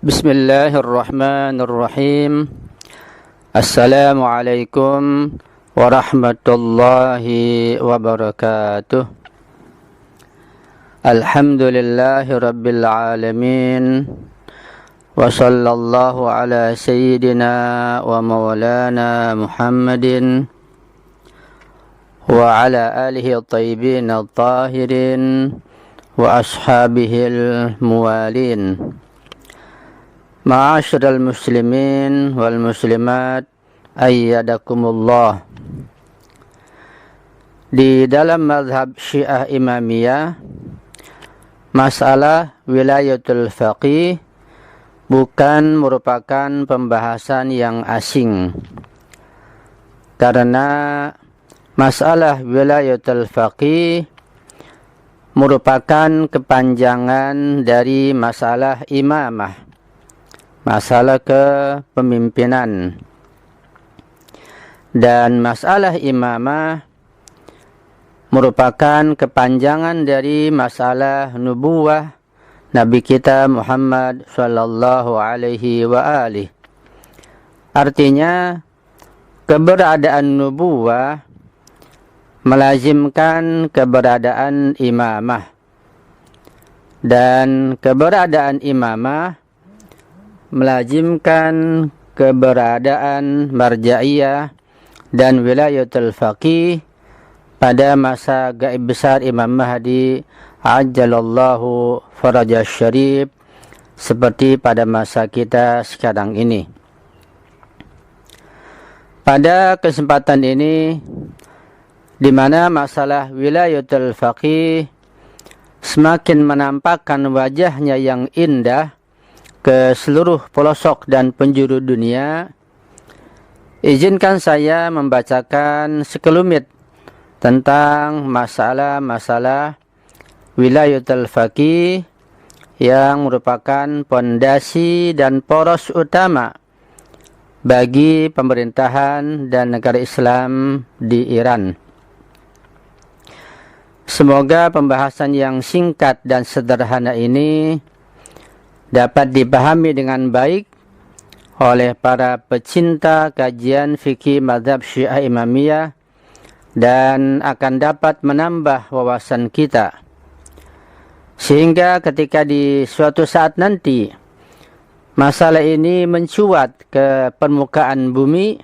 Bismillahirrahmanirrahim. Assalamualaikum warahmatullahi wabarakatuh. Alhamdulillahi rabbil alamin. Wa sallallahu ala sayyidina wa maulana Muhammadin wa ala alihi at-tayyibin at-tahirin wa ashabihil muwalin. Ma'asyiral muslimin wal muslimat ayyadakumullah. Di dalam mazhab Syiah Imamiyah, masalah wilayatul faqih bukan merupakan pembahasan yang asing, karena masalah wilayatul faqih merupakan kepanjangan dari masalah imamah, masalah kepemimpinan. Dan masalah imamah merupakan kepanjangan dari masalah nubuwah Nabi kita Muhammad sallallahu alaihi wa alihi. Artinya, keberadaan nubuwah melazimkan keberadaan imamah, dan keberadaan imamah melazimkan keberadaan marja'iyah dan wilayatul faqih pada masa gaib besar Imam Mahdi ajjalallahu farajah syarif, seperti pada masa kita sekarang ini. Pada kesempatan ini, di mana masalah wilayatul faqih semakin menampakkan wajahnya yang indah ke seluruh pelosok dan penjuru dunia, izinkan saya membacakan sekelumit tentang masalah-masalah wilayatul faqih yang merupakan pondasi dan poros utama bagi pemerintahan dan negara Islam di Iran. Semoga pembahasan yang singkat dan sederhana ini dapat dipahami dengan baik oleh para pecinta kajian fikih mazhab Syiah Imamiyah dan akan dapat menambah wawasan kita, sehingga ketika di suatu saat nanti masalah ini mencuat ke permukaan bumi,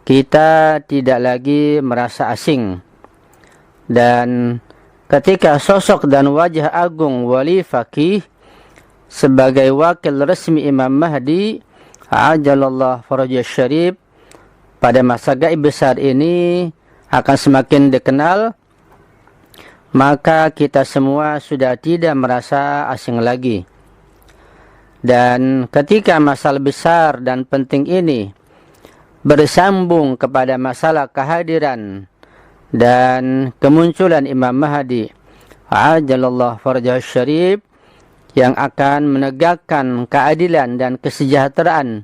kita tidak lagi merasa asing. Dan ketika sosok dan wajah agung wali faqih sebagai wakil resmi Imam Mahdi ajallallah farajah syarif pada masa gaib besar ini akan semakin dikenal, maka kita semua sudah tidak merasa asing lagi. Dan ketika masalah besar dan penting ini bersambung kepada masalah kehadiran dan kemunculan Imam Mahdi ajallallah farajah syarif yang akan menegakkan keadilan dan kesejahteraan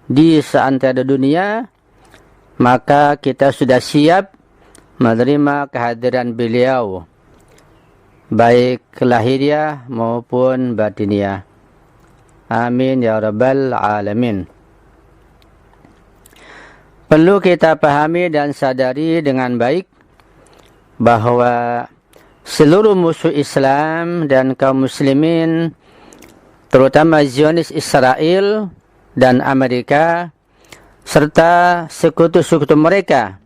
di seantero dunia, maka kita sudah siap menerima kehadiran beliau, baik lahiriah maupun batiniah. Amin ya rabbal alamin. Perlu kita pahami dan sadari dengan baik bahwa seluruh musuh Islam dan kaum muslimin, terutama Zionis Israel dan Amerika, serta sekutu-sekutu mereka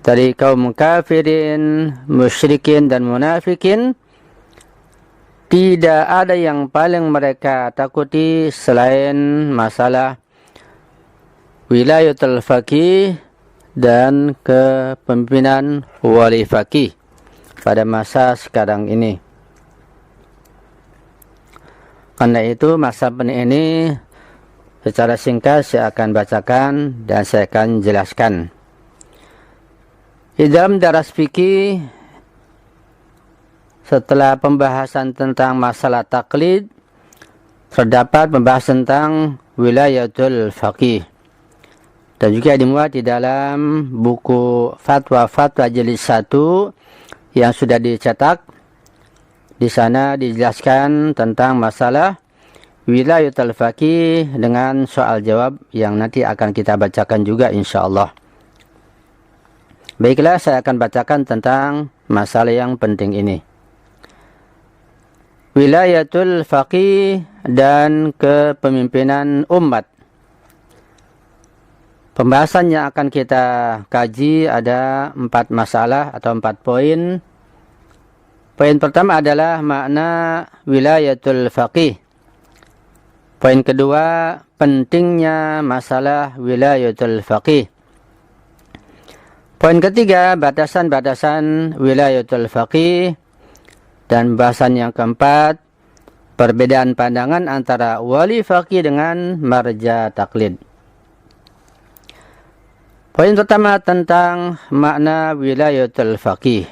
dari kaum kafirin, musyrikin dan munafikin, tidak ada yang paling mereka takuti selain masalah wilayatul faqih dan kepemimpinan wali faqih pada masa sekarang ini. Karena itu masa ini secara singkat saya akan bacakan dan saya akan jelaskan. Di dalam daras fikih, setelah pembahasan tentang masalah taklid, terdapat pembahasan tentang wilayatul faqih. Dan juga dimuat di dalam buku fatwa-fatwa jilid 1 yang sudah dicetak. Di sana dijelaskan tentang masalah wilayatul faqih dengan soal jawab yang nanti akan kita bacakan juga insyaallah. Baiklah, saya akan bacakan tentang masalah yang penting ini. Wilayatul faqih dan kepemimpinan umat. Pembahasan yang akan kita kaji ada 4 masalah atau 4 poin. Poin pertama adalah makna wilayatul faqih. Poin kedua, pentingnya masalah wilayatul faqih. Poin ketiga, batasan-batasan wilayatul faqih. Dan bahasan yang keempat, perbedaan pandangan antara wali faqih dengan marja taklid. Poin pertama tentang makna wilayatul faqih.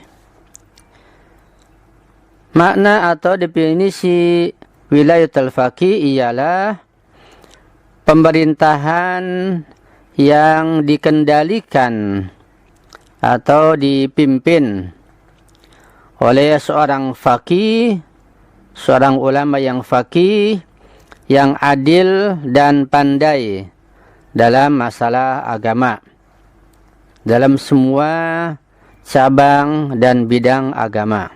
Makna atau definisi wilayatul faqih ialah pemerintahan yang dikendalikan atau dipimpin oleh seorang faqih, seorang ulama yang faqih, yang adil dan pandai dalam masalah agama, dalam semua cabang dan bidang agama.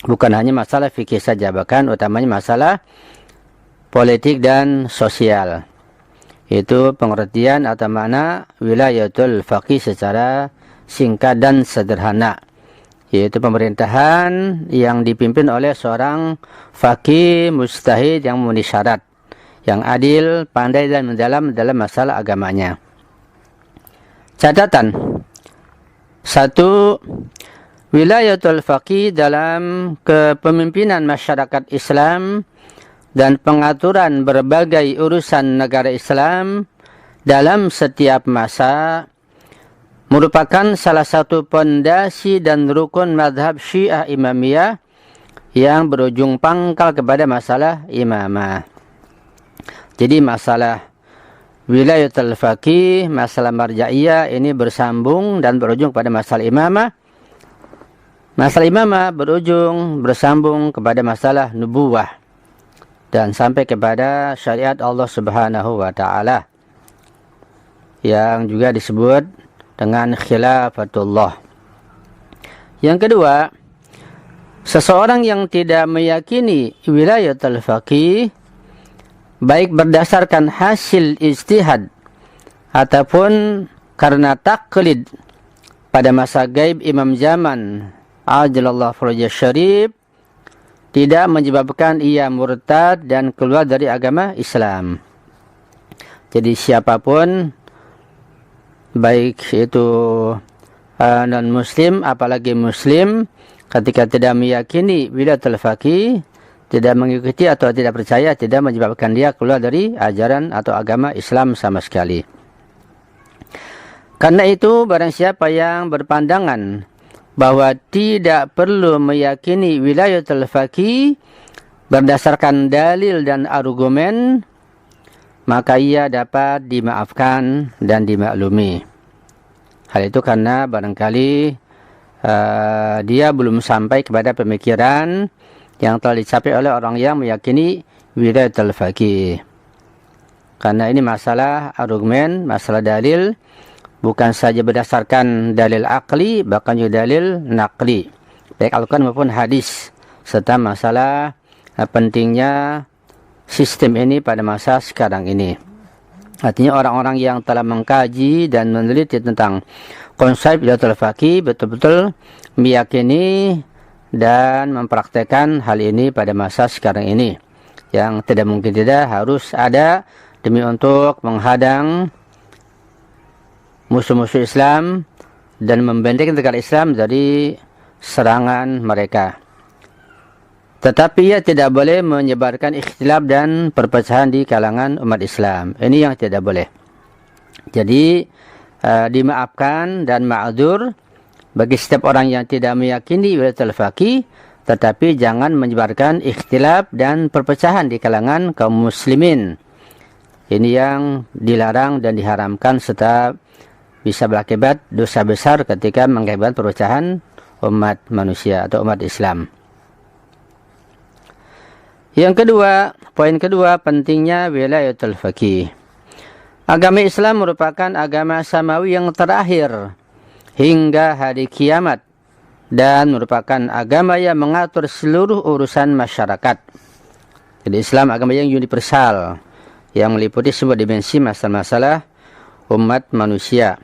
Bukan hanya masalah fikih saja, bahkan utamanya masalah politik dan sosial. Itu pengertian atau makna wilayatul faqih secara singkat dan sederhana, yaitu pemerintahan yang dipimpin oleh seorang faqih mujtahid yang memenuhi syarat, yang adil, pandai dan mendalam dalam masalah agamanya. Catatan 1. Wilayatul faqih dalam kepemimpinan masyarakat Islam dan pengaturan berbagai urusan negara Islam dalam setiap masa merupakan salah satu pondasi dan rukun mazhab Syiah Imamiyah yang berujung pangkal kepada masalah imamah. Jadi masalah wilayatul faqih, masalah marja'iyah ini bersambung dan berujung kepada masalah imamah. Masalah imamah bersambung kepada masalah nubuwah dan sampai kepada syariat Allah Subhanahu wa taala yang juga disebut dengan khilafatullah. Yang kedua, seseorang yang tidak meyakini wilayatul faqih, baik berdasarkan hasil ijtihad ataupun karena taklid pada masa gaib imam zaman ajalallahu farajah syarif, tidak menyebabkan ia murtad dan keluar dari agama Islam. Jadi siapapun, baik itu non-muslim apalagi muslim, ketika tidak meyakini wilayatul faqih, tidak mengikuti atau tidak percaya, tidak menyebabkan dia keluar dari ajaran atau agama Islam sama sekali. Karena itu, barang siapa yang berpandangan bahwa tidak perlu meyakini wilayatul faqih berdasarkan dalil dan argumen, maka ia dapat dimaafkan dan dimaklumi. Hal itu karena barangkali dia belum sampai kepada pemikiran yang telah dicapai oleh orang yang meyakini wilayatul faqih. Karena ini masalah argumen, masalah dalil, bukan saja berdasarkan dalil akli, bahkan juga dalil naqli, baik Al-Quran maupun hadis, serta masalah pentingnya sistem ini pada masa sekarang ini. Artinya orang-orang yang telah mengkaji dan meneliti tentang konsep wilayatul faqih betul-betul meyakini dan mempraktekkan hal ini pada masa sekarang ini, yang tidak mungkin tidak harus ada demi untuk menghadang musuh-musuh Islam dan membentengi negara Islam dari serangan mereka. Tetapi ia tidak boleh menyebarkan ikhtilaf dan perpecahan di kalangan umat Islam. Ini yang tidak boleh. Jadi dimaafkan dan ma'adzur bagi setiap orang yang tidak meyakini wilayatul faqih, tetapi jangan menyebarkan ikhtilaf dan perpecahan di kalangan kaum muslimin. Ini yang dilarang dan diharamkan serta bisa berakibat dosa besar ketika mengakibatkan perpecahan umat manusia atau umat Islam. Yang kedua, poin kedua, pentingnya wilayatul faqih. Agama Islam merupakan agama samawi yang terakhir hingga hari kiamat dan merupakan agama yang mengatur seluruh urusan masyarakat. Jadi Islam agama yang universal yang meliputi semua dimensi masalah-masalah umat manusia.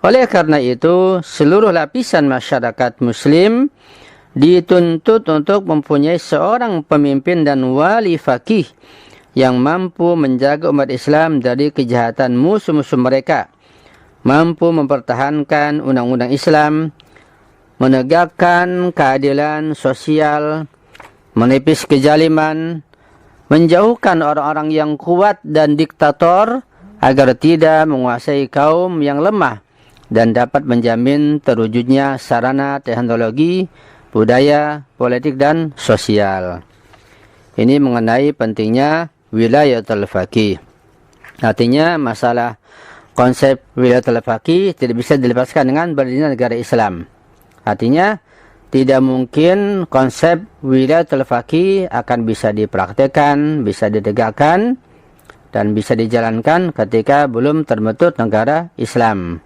Oleh karena itu, seluruh lapisan masyarakat muslim dituntut untuk mempunyai seorang pemimpin dan wali faqih yang mampu menjaga umat Islam dari kejahatan musuh-musuh mereka, mampu mempertahankan undang-undang Islam, menegakkan keadilan sosial, menepis kezaliman, menjauhkan orang-orang yang kuat dan diktator agar tidak menguasai kaum yang lemah, dan dapat menjamin terwujudnya sarana teknologi, budaya, politik, dan sosial. Ini mengenai pentingnya wilayatul faqih. Artinya masalah konsep wilayatul faqih tidak bisa dilepaskan dengan berdirinya negara Islam. Artinya tidak mungkin konsep wilayatul faqih akan bisa dipraktekkan, bisa ditegakkan, dan bisa dijalankan ketika belum terbentuk negara Islam.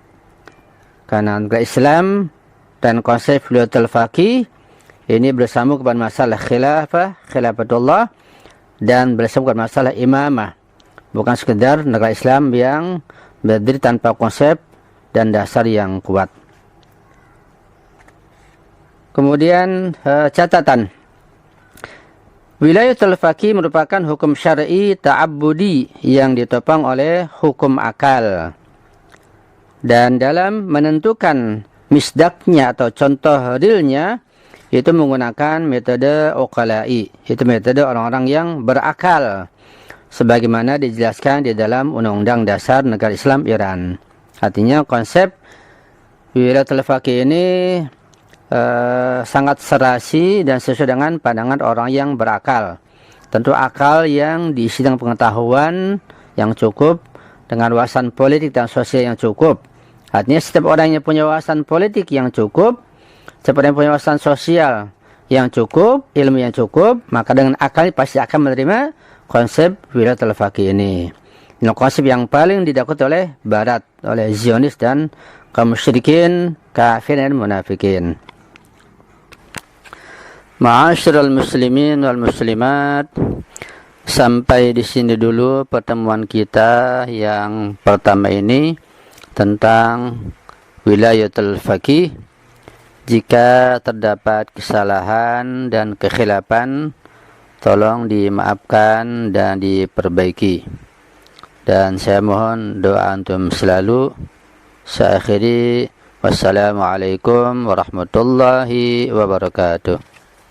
Karena negara Islam dan konsep wilayatul faqih ini bersambung kepada masalah khilafatullah, dan bersambung kepada masalah imamah. Bukan sekedar negara Islam yang berdiri tanpa konsep dan dasar yang kuat. Kemudian catatan. Wilayatul faqih merupakan hukum syar'i ta'abbudi yang ditopang oleh hukum akal. Dan dalam menentukan misdaknya atau contoh realnya, itu menggunakan metode uqala'i, itu metode orang-orang yang berakal, sebagaimana dijelaskan di dalam Undang-Undang Dasar Negara Islam Iran. Artinya konsep wilayatul faqih ini sangat serasi dan sesuai dengan pandangan orang yang berakal. Tentu akal yang diisi dengan pengetahuan yang cukup, dengan wawasan politik dan sosial yang cukup. Artinya setiap orang yang punya wawasan politik yang cukup, setiap orang yang punya wawasan sosial yang cukup, ilmu yang cukup, maka dengan akal pasti akan menerima konsep wilayatul faqih ini. Ini konsep yang paling didakut oleh Barat, oleh Zionis dan kaum musyrikin, kafir dan munafikin. Ma'asyiral muslimin wal muslimat, sampai di sini dulu pertemuan kita yang pertama ini tentang wilayatul faqih. Jika terdapat kesalahan dan kekhilafan, tolong dimaafkan dan diperbaiki. Dan saya mohon doa antum selalu. Saya akhiri, wassalamualaikum warahmatullahi wabarakatuh.